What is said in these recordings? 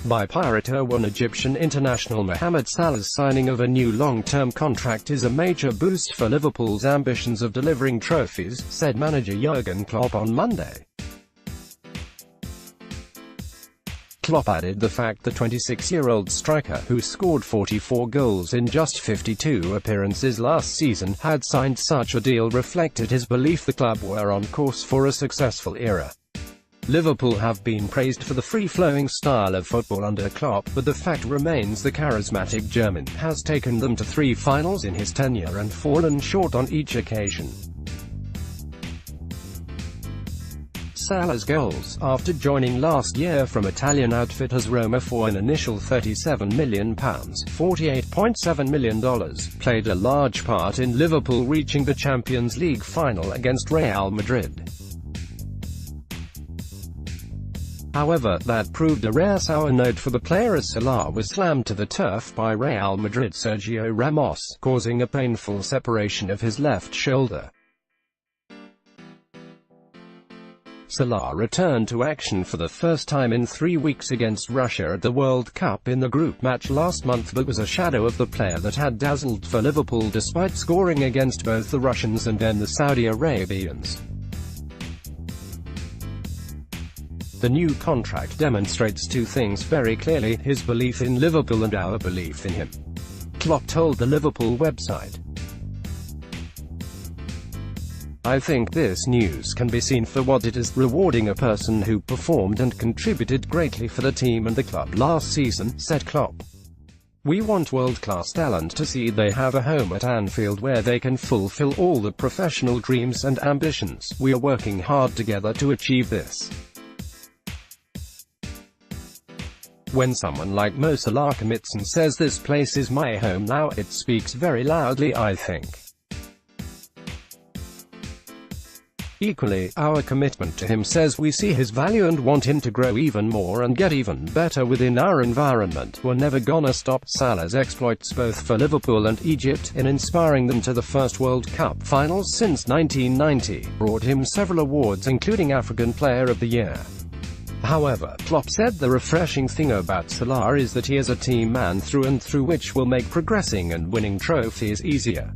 by Pirate One Egyptian international Mohamed Salah's signing of a new long-term contract is a major boost for Liverpool's ambitions of delivering trophies, said manager Jurgen Klopp on Monday. Klopp added the fact the 26-year-old striker, who scored 44 goals in just 52 appearances last season, had signed such a deal reflected his belief the club were on course for a successful era. Liverpool have been praised for the free-flowing style of football under Klopp, but the fact remains the charismatic German has taken them to 3 finals in his tenure and fallen short on each occasion. Salah's goals, after joining last year from Italian outfitters Roma for an initial £37 million ($48.7 million), played a large part in Liverpool reaching the Champions League final against Real Madrid. However, that proved a rare sour note for the player as Salah was slammed to the turf by Real Madrid Sergio Ramos, causing a painful separation of his left shoulder. Salah returned to action for the first time in 3 weeks against Russia at the World Cup in the group match last month, but was a shadow of the player that had dazzled for Liverpool despite scoring against both the Russians and then the Saudi Arabians. The new contract demonstrates 2 things very clearly: his belief in Liverpool and our belief in him, Klopp told the Liverpool website. I think this news can be seen for what it is, rewarding a person who performed and contributed greatly for the team and the club last season, said Klopp. We want world-class talent to see they have a home at Anfield where they can fulfill all the professional dreams and ambitions. We are working hard together to achieve this. When someone like Mo Salah commits and says this place is my home now, it speaks very loudly, I think. Equally, our commitment to him says we see his value and want him to grow even more and get even better within our environment. We're never gonna stop. Salah's exploits both for Liverpool and Egypt, in inspiring them to the first World Cup finals since 1990, brought him several awards including African Player of the Year. However, Klopp said the refreshing thing about Salah is that he is a team man through and through, which will make progressing and winning trophies easier.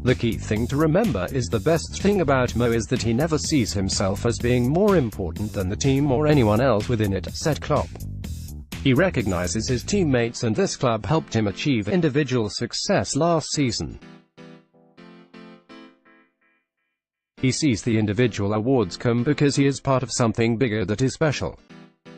The key thing to remember is the best thing about Mo is that he never sees himself as being more important than the team or anyone else within it, said Klopp. He recognizes his teammates and this club helped him achieve individual success last season. He sees the individual awards come because he is part of something bigger that is special.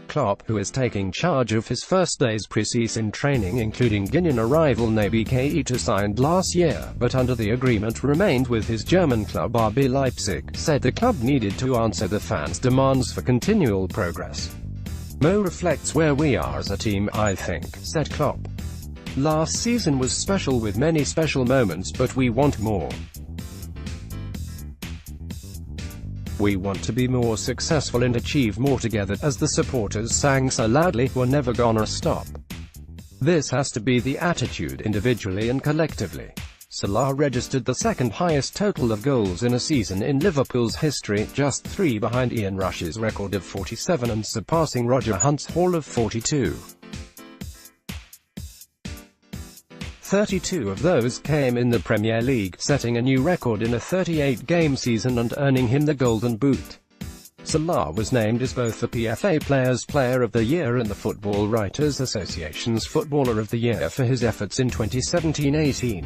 Klopp, who is taking charge of his first day's pre-season training including Guinean arrival Naby Keita, signed last year, but under the agreement remained with his German club RB Leipzig, said the club needed to answer the fans' demands for continual progress. Mo reflects where we are as a team, I think, said Klopp. Last season was special with many special moments, but we want more. We want to be more successful and achieve more together, as the supporters sang so loudly. We're never gonna stop. This has to be the attitude individually and collectively. Salah registered the second highest total of goals in a season in Liverpool's history, just 3 behind Ian Rush's record of 47 and surpassing Roger Hunt's haul of 42. 32 of those came in the Premier League, setting a new record in a 38-game season and earning him the Golden Boot. Salah was named as both the PFA Players' Player of the Year and the Football Writers Association's Footballer of the Year for his efforts in 2017-18.